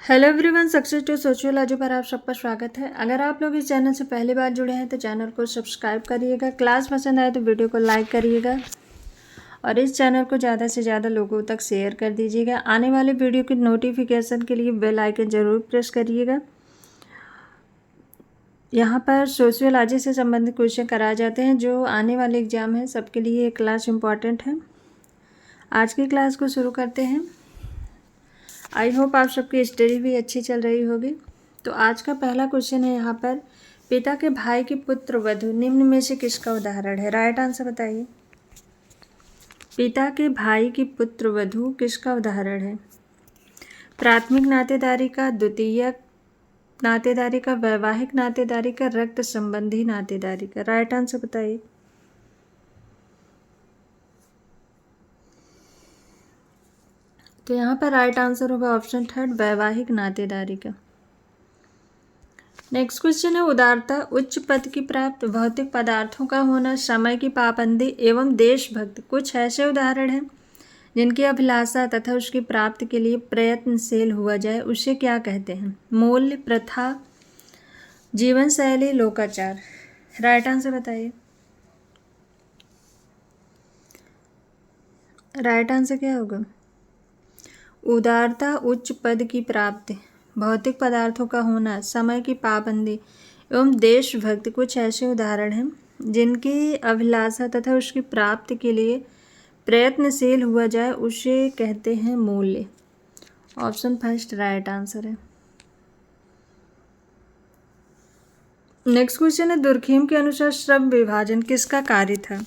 Hello everyone, success to sociology पर आप सबका स्वागत है। अगर आप लोग इस चैनल से पहली बार जुड़े हैं तो चैनल को सब्सक्राइब करिएगा। क्लास पसंद आए तो वीडियो को लाइक करिएगा और इस चैनल को ज़्यादा से ज़्यादा लोगों तक शेयर कर दीजिएगा। आने वाले वीडियो की नोटिफिकेशन के लिए बेल आइकन ज़रूर प्रेस करिएगा। यहाँ पर सोशियोलॉजी से संबंधित क्वेश्चन कराए जाते हैं जो आने वाले एग्जाम है सबके लिए ये क्लास इम्पॉर्टेंट है। आज की क्लास को शुरू करते हैं। आई होप आप सबकी स्टडी भी अच्छी चल रही होगी। तो आज का पहला क्वेश्चन है यहाँ पर, पिता के भाई की पुत्र वधू निम्न में से किसका उदाहरण है? राइट आंसर बताइए। पिता के भाई की पुत्र वधू किसका उदाहरण है? प्राथमिक नातेदारी का, द्वितीयक नातेदारी का, वैवाहिक नातेदारी का, रक्त संबंधी नातेदारी का। राइट आंसर बताइए। तो यहाँ पर राइट आंसर होगा ऑप्शन थर्ड, वैवाहिक नातेदारी का। नेक्स्ट क्वेश्चन है, उदारता, उच्च पद की प्राप्त, भौतिक पदार्थों का होना, समय की पाबंदी एवं देशभक्ति कुछ ऐसे उदाहरण हैं जिनकी अभिलाषा तथा उसकी प्राप्ति के लिए प्रयत्नशील हुआ जाए, उसे क्या कहते हैं? मूल्य, प्रथा, जीवन शैली, लोकाचार। राइट आंसर बताइए। राइट आंसर क्या होगा? उदारता, उच्च पद की प्राप्ति, भौतिक पदार्थों का होना, समय की पाबंदी एवं देशभक्ति कुछ ऐसे उदाहरण हैं जिनकी अभिलाषा तथा उसकी प्राप्ति के लिए प्रयत्नशील हुआ जाए, उसे कहते हैं मूल्य। ऑप्शन फर्स्ट राइट आंसर है। नेक्स्ट क्वेश्चन है, दुर्खिम के अनुसार श्रम विभाजन किसका कार्य था?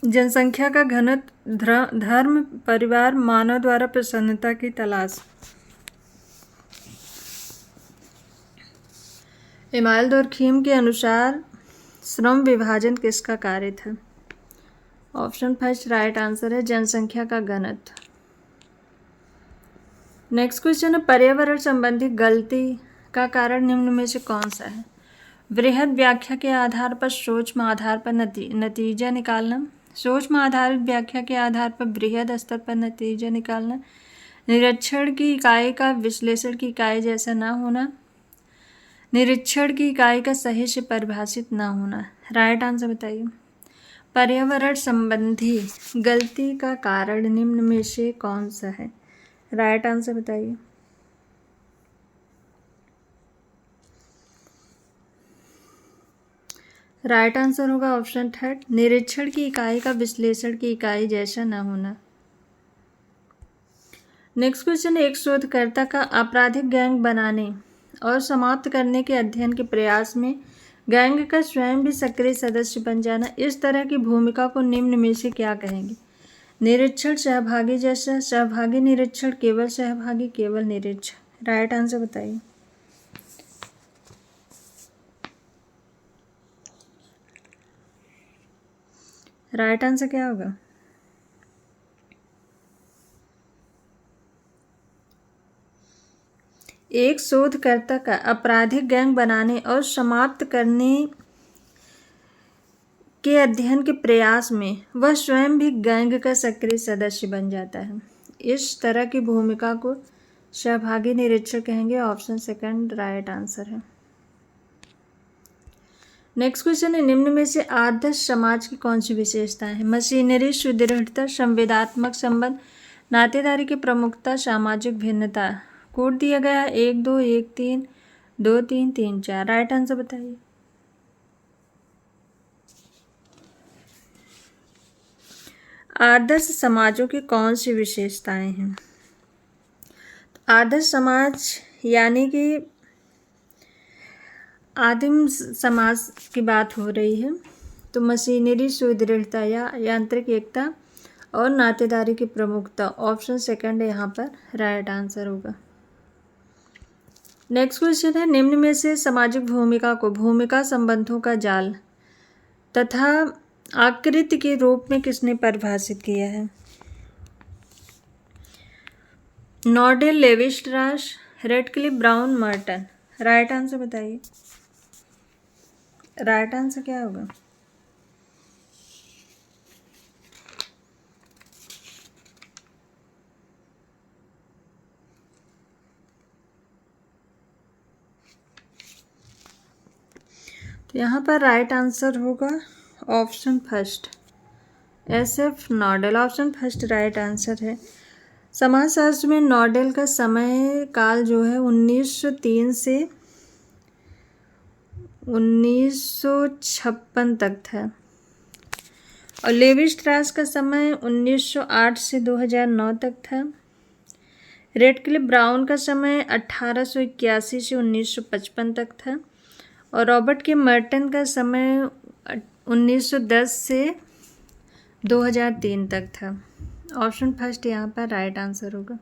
जनसंख्या का घनत्व, धर्म, परिवार, मानव द्वारा प्रसन्नता की तलाश। इमाइल दुर्खिम के अनुसार श्रम विभाजन किसका कार्य था? ऑप्शन फर्स्ट राइट आंसर है, जनसंख्या का घनत्व। नेक्स्ट क्वेश्चन है, पर्यावरण संबंधी गलती का कारण निम्न में से कौन सा है? वृहद व्याख्या के आधार पर सूक्ष्म आधार पर नतीजा निकालना, सूक्ष्म आधारित व्याख्या के आधार पर बृहद स्तर पर नतीजा निकालना, निरीक्षण की इकाई का विश्लेषण की इकाई जैसा न होना, निरीक्षण की इकाई का सही से परिभाषित न होना। राइट आंसर बताइए। पर्यावरण संबंधी गलती का कारण निम्न में से कौन सा है? राइट आंसर बताइए। राइट आंसर होगा ऑप्शन थर्ड, निरीक्षण की इकाई का विश्लेषण की इकाई जैसा न होना। नेक्स्ट क्वेश्चन, एक शोधकर्ता का आपराधिक गैंग बनाने और समाप्त करने के अध्ययन के प्रयास में गैंग का स्वयं भी सक्रिय सदस्य बन जाना, इस तरह की भूमिका को निम्न में से क्या कहेंगे? निरीक्षण, सहभागी जैसा, सहभागी निरीक्षण, केवल सहभागी, केवल निरीक्षण। राइट आंसर बताइए। राइट आंसर क्या होगा? एक शोधकर्ता का आपराधिक गैंग बनाने और समाप्त करने के अध्ययन के प्रयास में वह स्वयं भी गैंग का सक्रिय सदस्य बन जाता है, इस तरह की भूमिका को सहभागी निरीक्षण कहेंगे। ऑप्शन सेकंड राइट आंसर है। नेक्स्ट क्वेश्चन है, निम्न में से आदर्श समाज की कौन सी विशेषताएं हैं? मशीनरी, सुदृढ़ता, संवेदात्मक संबंध, नातेदारी की प्रमुखता, सामाजिक भिन्नता। कोड दिया गया है 1 2 1 3 2 3 3 4। राइट आंसर बताइए। आदर्श समाजों की कौन सी विशेषताएं हैं? आदर्श समाज यानी कि आदिम समाज की बात हो रही है, तो मशीनरी, सुदृढ़ता या यांत्रिक एकता और नातेदारी की प्रमुखता। ऑप्शन सेकंड यहाँ पर राइट आंसर होगा। नेक्स्ट क्वेश्चन है, निम्न में से सामाजिक भूमिका को भूमिका संबंधों का जाल तथा आकृति के रूप में किसने परिभाषित किया है? Nadel, Levi Strauss, Radcliffe, Brown, Merton. Right answer बताइए। राइट आंसर क्या होगा? तो यहाँ पर राइट आंसर होगा option first, SF Nadel. Option first right answer है। समाजशास्त्र में नॉडेल का समय काल जो है 1903 से 1956 तक था, और लेवी स्ट्रास का समय 1908 से 2009 तक था। रेडक्लिफ ब्राउन का समय 1881 से 1955 तक था, और रॉबर्ट के मर्टन का समय 1910 से 2003 तक था। ऑप्शन फर्स्ट यहाँ पर राइट आंसर होगा।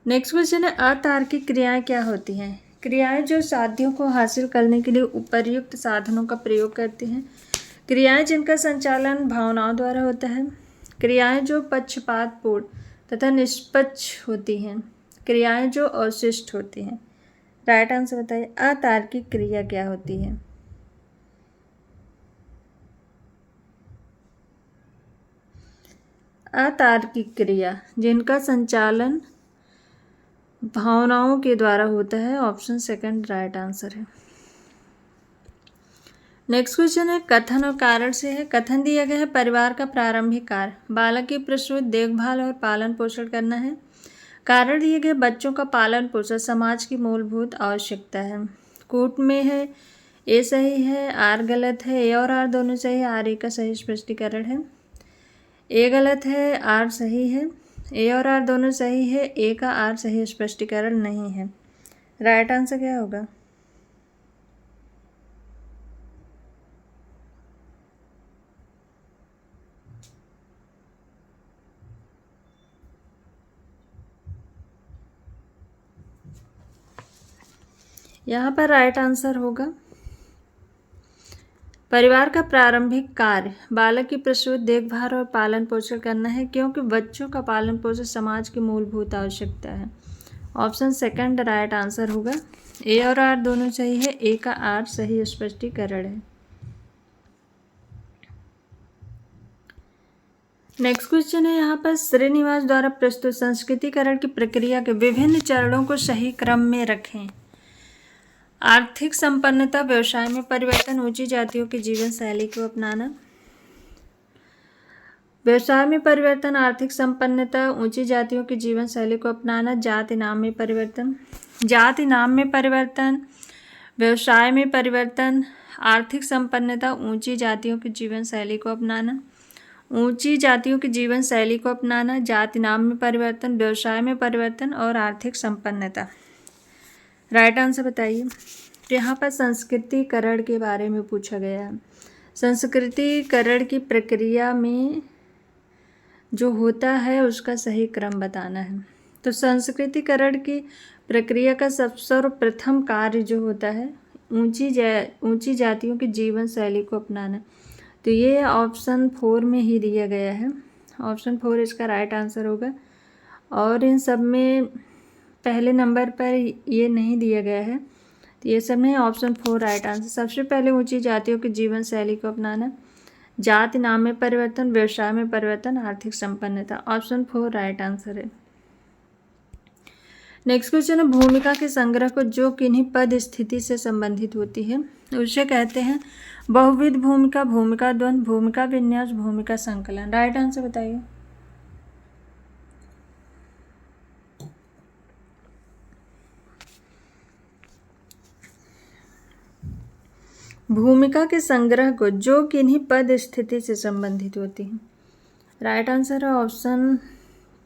नेक्स्ट क्वेश्चन है, अतार्किक क्रियाएं क्या होती हैं? क्रियाएं जो साध्यों को हासिल करने के लिए उपर्युक्त साधनों का प्रयोग करती हैं। क्रियाएं जिनका संचालन भावनाओं द्वारा होता है। क्रियाएं जो पक्षपातपूर्ण तथा निष्पक्ष होती हैं। क्रियाएं जो अवशिष्ट होती हैं। राइट आंसर बताइए, अतार्किक क्रिया क्या होती है? अतार्किक क्रिया जिनका संचालन भावनाओं के द्वारा होता है। ऑप्शन सेकंड राइट आंसर है। नेक्स्ट क्वेश्चन है, कथन और कारण से है। कथन दिया गया है, परिवार का प्रारंभिक कार्य बालक की प्रसूति, देखभाल और पालन पोषण करना है। कारण दिए गए, बच्चों का पालन पोषण समाज की मूलभूत आवश्यकता है। कूट में है, ए सही है, आर गलत है। ए और आर दोनों सही है, आर ए का सही स्पष्टीकरण है। ए गलत है, आर सही है। ए और आर दोनों सही है, ए का आर सही स्पष्टीकरण नहीं है। राइट आंसर क्या होगा? यहाँ पर राइट आंसर होगा, परिवार का प्रारंभिक कार्य बालक की प्रसूति, देखभाल और पालन पोषण करना है, क्योंकि बच्चों का पालन पोषण समाज की मूलभूत आवश्यकता है। ऑप्शन सेकंड राइट आंसर होगा। ए और आर दोनों सही है, ए का आर सही स्पष्टीकरण है। नेक्स्ट क्वेश्चन है, यहाँ पर श्रीनिवास द्वारा प्रस्तुत संस्कृतिकरण की प्रक्रिया के विभिन्न चरणों को सही क्रम में रखें। आर्थिक संपन्नता, व्यवसाय में परिवर्तन, ऊंची जातियों की जीवन शैली को अपनाना। व्यवसाय में परिवर्तन, आर्थिक संपन्नता, ऊंची जातियों की जीवन शैली को अपनाना। जाति नाम में परिवर्तन, जाति नाम में परिवर्तन, व्यवसाय में परिवर्तन, आर्थिक संपन्नता, ऊंची जातियों की जीवन शैली को अपनाना। ऊंची जातियों की जीवन शैली को अपनाना, जाति नाम में परिवर्तन, व्यवसाय में परिवर्तन और आर्थिक संपन्नता। राइट आंसर बताइए। यहाँ पर संस्कृतिकरण के बारे में पूछा गया है। संस्कृतिकरण की प्रक्रिया में जो होता है उसका सही क्रम बताना है। तो संस्कृतिकरण की प्रक्रिया का सर्वप्रथम कार्य जो होता है ऊंची जातियों की जीवन शैली को अपनाना। तो ये ऑप्शन 4 में ही दिया गया है। ऑप्शन 4 इसका राइट आंसर होगा। और इन सब में पहले नंबर पर ये नहीं दिया गया है, तो ये सब में ऑप्शन 4 राइट आंसर। सबसे पहले ऊंची जातियों की जीवन शैली को अपनाना, जाति नाम में परिवर्तन, व्यवसाय में परिवर्तन, आर्थिक संपन्नता। ऑप्शन 4 राइट आंसर है। नेक्स्ट क्वेश्चन है, भूमिका के संग्रह को जो किन्हीं पद स्थिति से संबंधित होती है उसे कहते हैं बहुविध भूमिका, भूमिका द्वंद्व, भूमिका विन्यास, भूमिका संकलन। राइट आंसर बताइए। भूमिका के संग्रह को जो किन्हीं पद स्थिति से संबंधित होती है। राइट आंसर है ऑप्शन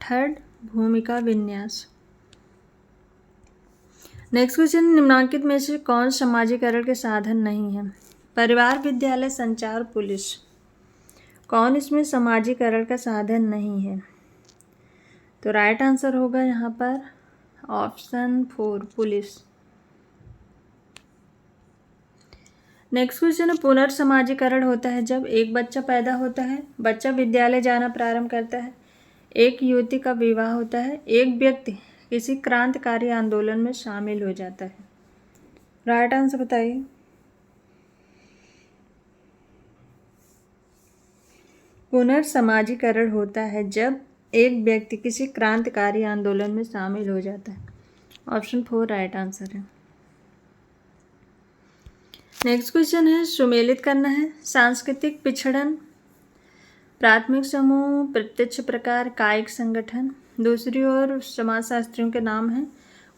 3 भूमिका विन्यास। नेक्स्ट क्वेश्चन, निम्नलिखित में से कौन समाजीकरण के साधन नहीं है? परिवार, विद्यालय, संचार, पुलिस। कौन इसमें समाजीकरण का साधन नहीं है? तो राइट आंसर होगा यहाँ पर ऑप्शन 4 पुलिस। नेक्स्ट क्वेश्चन है, पुनर्समाजीकरण होता है जब एक बच्चा पैदा होता है, बच्चा विद्यालय जाना प्रारंभ करता है, एक युवती का विवाह होता है, एक व्यक्ति किसी क्रांतिकारी आंदोलन में शामिल हो जाता है। राइट आंसर बताइए। पुनर्समाजीकरण होता है जब एक व्यक्ति किसी क्रांतिकारी आंदोलन में शामिल हो जाता है। ऑप्शन 4 राइट आंसर है। नेक्स्ट क्वेश्चन है सुमेलित करना है। सांस्कृतिक पिछड़न, प्राथमिक समूह, प्रत्यक्ष प्रकार, कायिक संगठन। दूसरी ओर समाजशास्त्रियों के नाम हैं।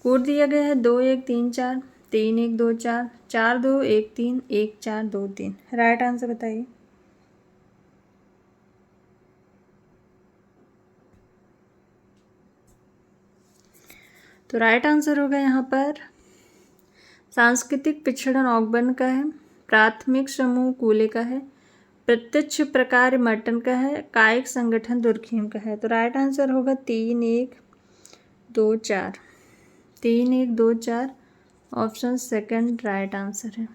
कोड दिया गया है 2 1 3 4, 3 1 2 4, 4 2 1 3, 1 4 2 3। राइट आंसर बताइए। तो राइट आंसर होगा यहाँ पर सांस्कृतिक पिछड़न ऑकबर्न का है, प्राथमिक समूह कूले का है, प्रत्यक्ष प्रकार मर्टन का है, कायिक संगठन दुर्खीम का है। तो राइट आंसर होगा 3 1 2 4, 3 1 2 4 ऑप्शन सेकंड राइट आंसर है।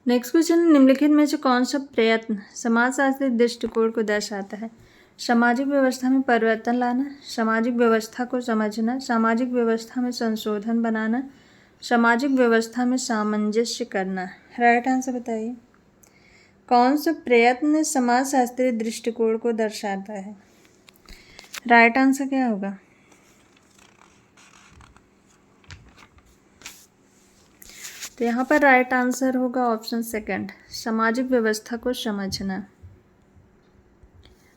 नेक्स्ट क्वेश्चन, निम्नलिखित में से कौन सा प्रयत्न समाजशास्त्री दृष्टिकोण को दर्शाता है? सामाजिक व्यवस्था में परिवर्तन लाना, सामाजिक व्यवस्था को समझना, सामाजिक व्यवस्था में संशोधन बनाना, सामाजिक व्यवस्था में सामंजस्य करना। राइट आंसर बताइए। कौन सा प्रयत्न समाजशास्त्री दृष्टिकोण को दर्शाता है? राइट आंसर क्या होगा? तो यहाँ पर राइट आंसर होगा ऑप्शन सेकंड, सामाजिक व्यवस्था को समझना।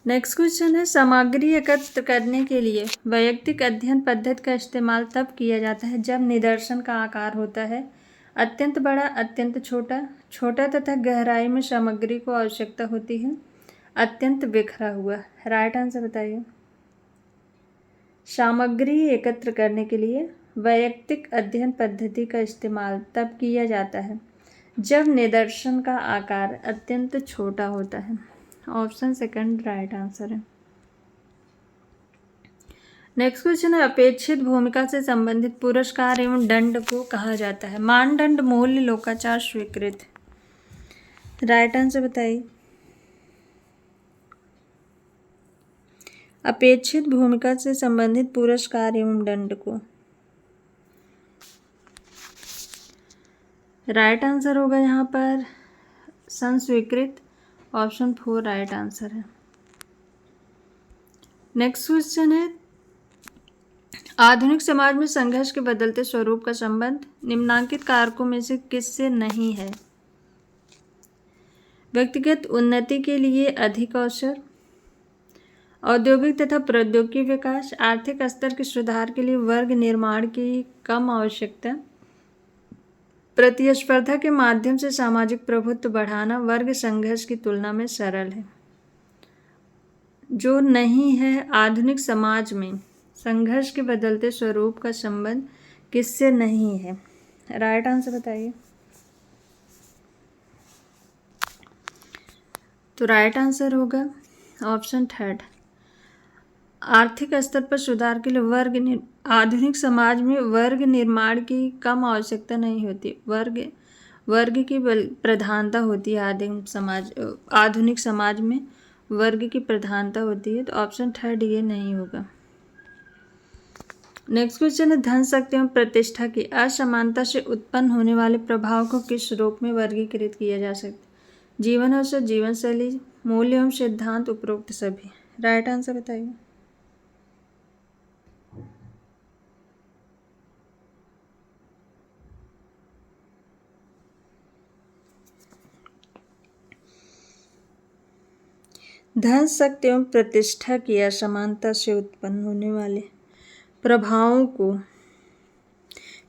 नेक्स्ट क्वेश्चन है सामग्री एकत्र करने के लिए वैयक्तिक अध्ययन पद्धति का इस्तेमाल तब किया जाता है जब निदर्शन का आकार होता है अत्यंत बड़ा, अत्यंत छोटा, छोटा तथा गहराई में सामग्री को आवश्यकता होती है, अत्यंत बिखरा हुआ। राइट आंसर बताइए। सामग्री एकत्र करने के लिए वैयक्तिक अध्ययन पद्धति का इस्तेमाल तब किया जाता है जब निदर्शन का आकार अत्यंत छोटा होता है। ऑप्शन सेकंड राइट आंसर है। नेक्स्ट क्वेश्चन है अपेक्षित भूमिका से संबंधित पुरस्कार एवं दंड को कहा जाता है? मानदंड, मूल्य, लोकाचार, स्वीकृत। राइट आंसर बताइए। अपेक्षित भूमिका से संबंधित पुरस्कार एवं दंड को राइट आंसर होगा यहाँ पर संस्वीकृत। ऑप्शन 4 राइट आंसर है। नेक्स्ट क्वेश्चन है आधुनिक समाज में संघर्ष के बदलते स्वरूप का संबंध निम्नांकित कारकों में से किससे नहीं है? व्यक्तिगत उन्नति के लिए अधिक अवसर, औद्योगिक तथा प्रौद्योगिकी विकास, आर्थिक स्तर के सुधार के लिए वर्ग निर्माण की कम आवश्यकता, प्रतिस्पर्धा के माध्यम से सामाजिक प्रभुत्व बढ़ाना वर्ग संघर्ष की तुलना में सरल है। जो नहीं है आधुनिक समाज में संघर्ष के बदलते स्वरूप का संबंध किससे नहीं है? राइट आंसर बताइए। तो राइट आंसर होगा ऑप्शन थर्ड, आर्थिक स्तर पर सुधार के लिए आधुनिक समाज में वर्ग निर्माण की कम आवश्यकता नहीं होती, वर्ग की प्रधानता होती है। आधुनिक समाज में वर्ग की प्रधानता होती है। तो ऑप्शन थर्ड ये नहीं होगा। नेक्स्ट क्वेश्चन है धन, शक्ति एवं प्रतिष्ठा की असमानता से उत्पन्न होने वाले प्रभाव को किस रूप में वर्गीकृत किया जा सकता है? जीवन अवसर, जीवन शैली, मूल्य एवं सिद्धांत, उपरोक्त सभी। राइट आंसर बताइए। धन, शक्ति एवं प्रतिष्ठा की असमानता से उत्पन्न होने वाले प्रभावों को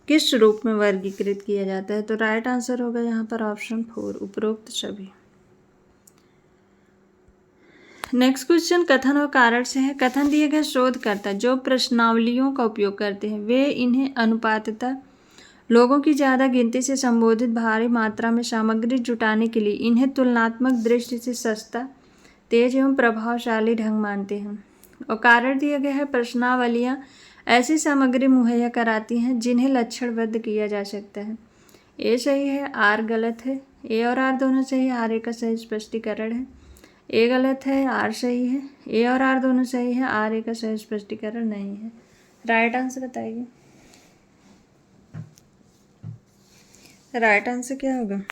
किस रूप में वर्गीकृत किया जाता है? तो राइट आंसर होगा यहाँ पर ऑप्शन 4 उपरोक्त सभी। नेक्स्ट क्वेश्चन कथन और कारण से है। कथन दिए गए शोधकर्ता जो प्रश्नावलियों का उपयोग करते हैं वे इन्हें अनुपाततः लोगों की ज़्यादा गिनती से संबोधित भारी मात्रा में सामग्री जुटाने के लिए इन्हें तुलनात्मक दृष्टि से सस्ता, तेज एवं प्रभावशाली ढंग मानते हैं। और कारण दिया गया है प्रश्नावलियाँ ऐसी सामग्री मुहैया कराती हैं जिन्हें लक्षणबद्ध किया जा सकता है। ए सही है, आर गलत है। ए और आर दोनों सही है, आर ए का सही स्पष्टीकरण है। ए गलत है, आर सही है। ए और आर दोनों सही है, आर ए का सही स्पष्टीकरण नहीं है। राइट आंसर बताइए। राइट आंसर क्या होगा?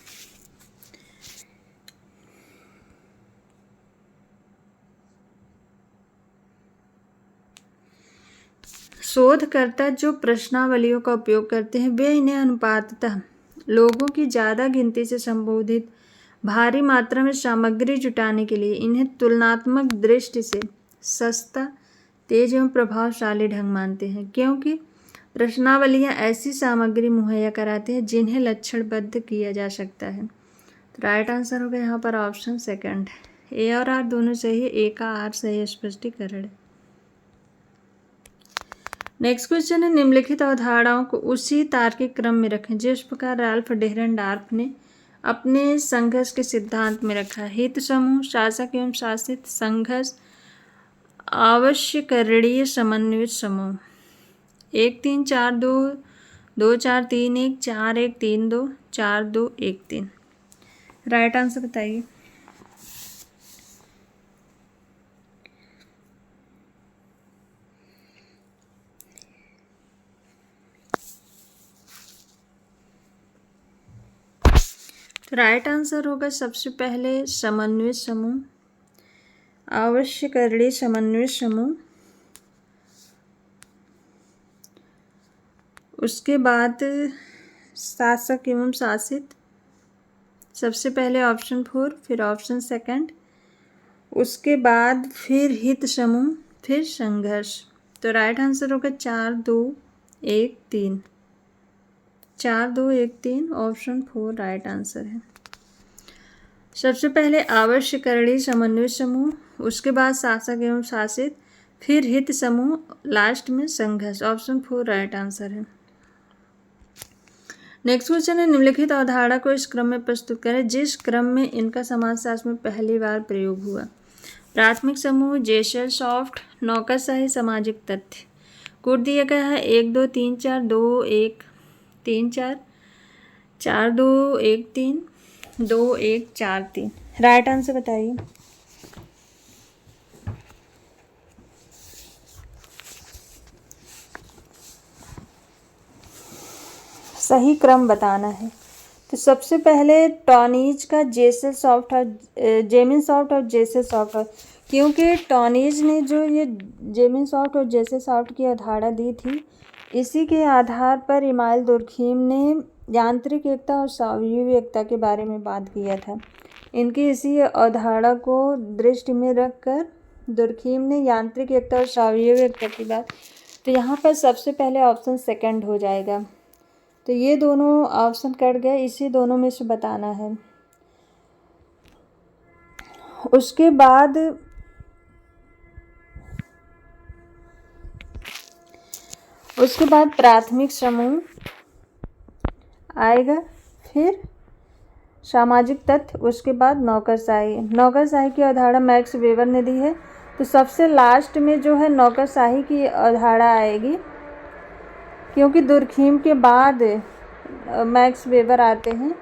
शोधकर्ता जो प्रश्नावलियों का उपयोग करते हैं वे इन्हें अनुपाततः लोगों की ज़्यादा गिनती से संबोधित भारी मात्रा में सामग्री जुटाने के लिए इन्हें तुलनात्मक दृष्टि से सस्ता, तेज एवं प्रभावशाली ढंग मानते हैं, क्योंकि प्रश्नावलियाँ ऐसी सामग्री मुहैया कराती हैं जिन्हें लक्षणबद्ध किया जा सकता है। तो राइट आंसर होगा यहाँ पर ऑप्शन सेकंड। ए और आर दोनों सही है, ए का आर सही स्पष्टीकरण है। नेक्स्ट क्वेश्चन है, निम्नलिखित अवधारणाओं को उसी तार्किक क्रम में रखें जिस प्रकार राल्फ डेहरेनडॉर्फ ने अपने संघर्ष के सिद्धांत में रखा। हित समूह, शासक एवं शासित, संघर्ष, आवश्यकरणीय समन्वित समूह। 1 3 4 2 2 4 3 1 4 1 3 2 4 2 1 3। राइट आंसर बताइए। तो राइट आंसर होगा सबसे पहले समन्वित समूह, आवश्यकरणीय समन्वित समूह, उसके बाद शासक एवं शासित, सबसे पहले ऑप्शन 4, फिर ऑप्शन सेकंड, उसके बाद फिर हित समूह, फिर संघर्ष। तो राइट आंसर होगा 4 2 1 3। 4 2 1 3 ऑप्शन 4 राइट आंसर है। सबसे पहले आवश्यकरणीय समन्वय समूह, उसके बाद शासक एवं शासित, फिर हित समूह, लास्ट में संघर्ष। ऑप्शन 4 राइट आंसर है। नेक्स्ट क्वेश्चन है, निम्नलिखित अवधारणा को इस क्रम में प्रस्तुत करें जिस क्रम में इनका समाजशास्त्र में पहली बार प्रयोग हुआ। प्राथमिक समूह, जेसल सॉफ्ट, नौकरशाही, सामाजिक तथ्य। कोड दिया गया है 1 2 3 4 2 1 3 4 4 2 1 3 2 1 4 3। राइट आंसर बताइए। सही क्रम बताना है। तो सबसे पहले टॉनीज का जेसल सॉफ्ट और जेमिन सॉफ्ट और जेसल सॉफ्ट, क्योंकि टॉनीज ने जो ये जेमिन सॉफ्ट और जेसल सॉफ्ट की अवधारणा दी थी, इसी के आधार पर इमाइल दुर्खीम ने यांत्रिक एकता और सवयवी एकता के बारे में बात किया था। इनकी इसी अवधारणा को दृष्टि में रखकर दुर्खीम ने यांत्रिक एकता और सवयवी एकता की बात। तो यहाँ पर सबसे पहले ऑप्शन सेकंड हो जाएगा। तो ये दोनों ऑप्शन कट गए, इसी दोनों में से बताना है। उसके बाद प्राथमिक समूह आएगा, फिर सामाजिक तथ्य, उसके बाद नौकरशाही। नौकरशाही की अवधारणा मैक्स वेबर ने दी है, तो सबसे लास्ट में जो है नौकरशाही की अवधारणा आएगी, क्योंकि दुर्खीम के बाद मैक्स वेबर आते हैं।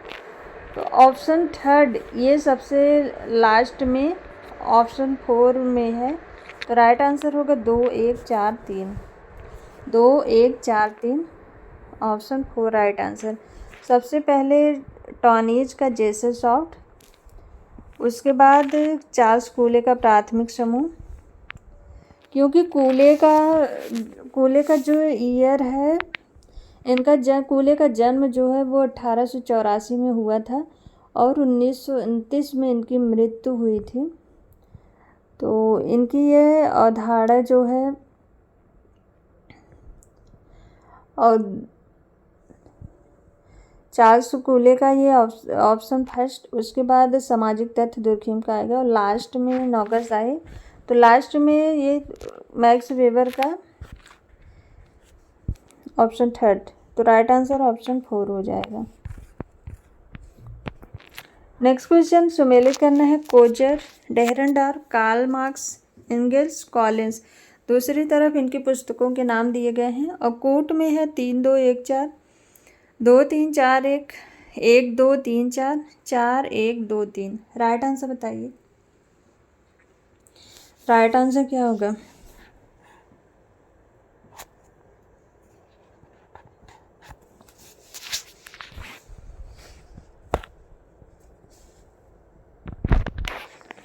तो ऑप्शन थर्ड ये सबसे लास्ट में ऑप्शन 4 में है। तो राइट आंसर होगा 2 1 4 3। 2 1 4 3 ऑप्शन 4 राइट आंसर। सबसे पहले टॉनीज का जेसल सॉफ्ट, उसके बाद चार्ल्स कूले का प्राथमिक समूह, क्योंकि कूले का जो ईयर है, कूले का जन्म जो है वो 1884 में हुआ था और 1929 में इनकी मृत्यु हुई थी। तो इनकी ये अवधारणा जो है, और चार्ल्स कूले का ये ऑप्शन फर्स्ट, उसके बाद सामाजिक तथ्य दुर्खीम का आएगा, और लास्ट में नौकरशाही। तो लास्ट में ये मैक्स वेबर का ऑप्शन थर्ड। तो राइट आंसर ऑप्शन 4 हो जाएगा। नेक्स्ट क्वेश्चन सुमेलित करना है। Coser, Dahrendorf, Karl Marx, Engels, Collins. दूसरी तरफ इनकी पुस्तकों के नाम दिए गए हैं, और कोट में है 3 2 1 4 2 3 4 1 1 2 3 4 4 1 2 3। राइट आंसर बताइए। राइट आंसर क्या होगा?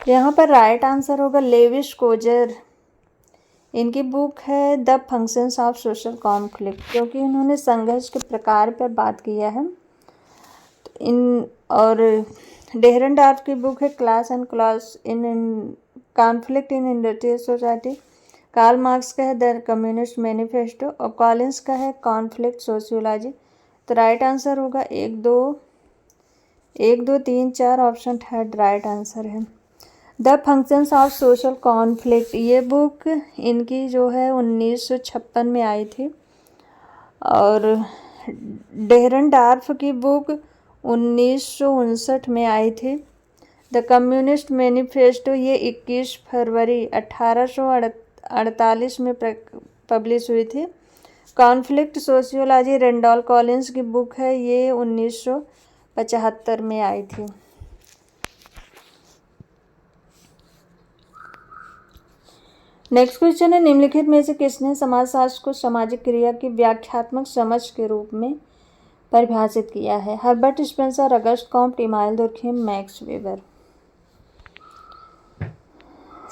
यहाँ पर राइट आंसर होगा लेविस कोजर। इनकी बुक है the functions of social conflict, क्योंकि उन्होंने संघर्ष के प्रकार पर बात किया है। इन और डेहरनडार्फ की बुक है class and class in conflict in industrial society. Karl Marx का है द कम्युनिस्ट मैनिफेस्टो और कॉलिंस का है कॉन्फ्लिक्ट सोशियोलॉजी। तो राइट आंसर होगा 1 2 3 4 ऑप्शन थर्ड राइट आंसर है। The functions of social conflict ये बुक इनकी जो है 1956 में आई थी और डेहरनडार्फ की बुक 1959 में आई थी। द कम्युनिस्ट मैनिफेस्टो ये 21 फरवरी 1848 में पब्लिश हुई थी। कॉन्फ्लिक्ट सोशियोलॉजी रेंडॉल कॉलिंस की बुक है, ये 1975 में आई थी। नेक्स्ट क्वेश्चन है निम्नलिखित में से किसने समाजशास्त्र को सामाजिक क्रिया की व्याख्यात्मक समझ के रूप में परिभाषित किया है? Herbert Spencer, Auguste Comte, Emmanuel Durkheim, Max Weber.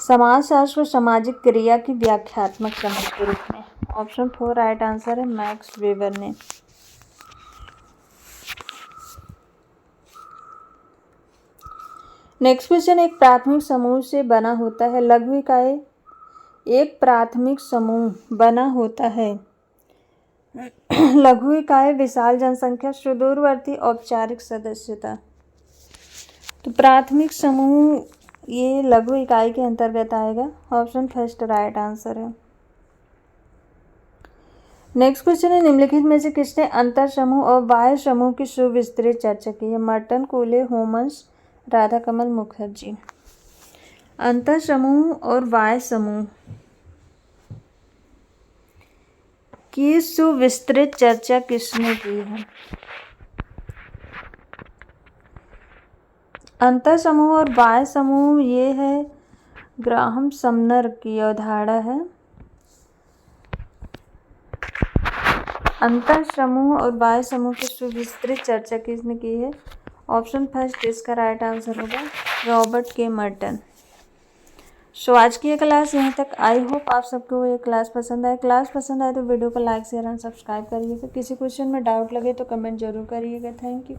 समाजशास्त्र को सामाजिक क्रिया की व्याख्यात्मक समझ के रूप में ऑप्शन 4 राइट आंसर है मैक्स वेबर ने। नेक्स्ट क्वेश्चन एक प्राथमिक समूह से बना होता है। लघु इकाई एक प्राथमिक समूह बना होता है। लघु इकाई विशाल जनसंख्या, सुदूरवर्ती औपचारिक सदस्यता। तो प्राथमिक समूह ये लघु इकाई के अंतर्गत आएगा। ऑप्शन फर्स्ट राइट आंसर है। नेक्स्ट क्वेश्चन है निम्नलिखित में से किसने अंतर समूह और बाह्य समूह की सुविस्तृत चर्चा की है? मर्टन, कोले, होमस, राधाकमल मुखर्जी। अंतर समूह और बाह्य समूह की सुविस्तृत चर्चा किसने की है? अंतर समूह और बाह्य समूह ये है ग्राहम समनर की अवधारणा है। अंतर समूह और बाह्य समूह की सुविस्तृत चर्चा किसने की है? ऑप्शन फर्स्ट इसका राइट आंसर होगा रॉबर्ट के मर्टन। सो आज की ये क्लास यहाँ तक। आई होप आप सबको ये क्लास पसंद आए। क्लास पसंद आए तो वीडियो को लाइक शेयर एंड सब्सक्राइब करिएगा। किसी क्वेश्चन में डाउट लगे तो कमेंट जरूर करिएगा। Thank you.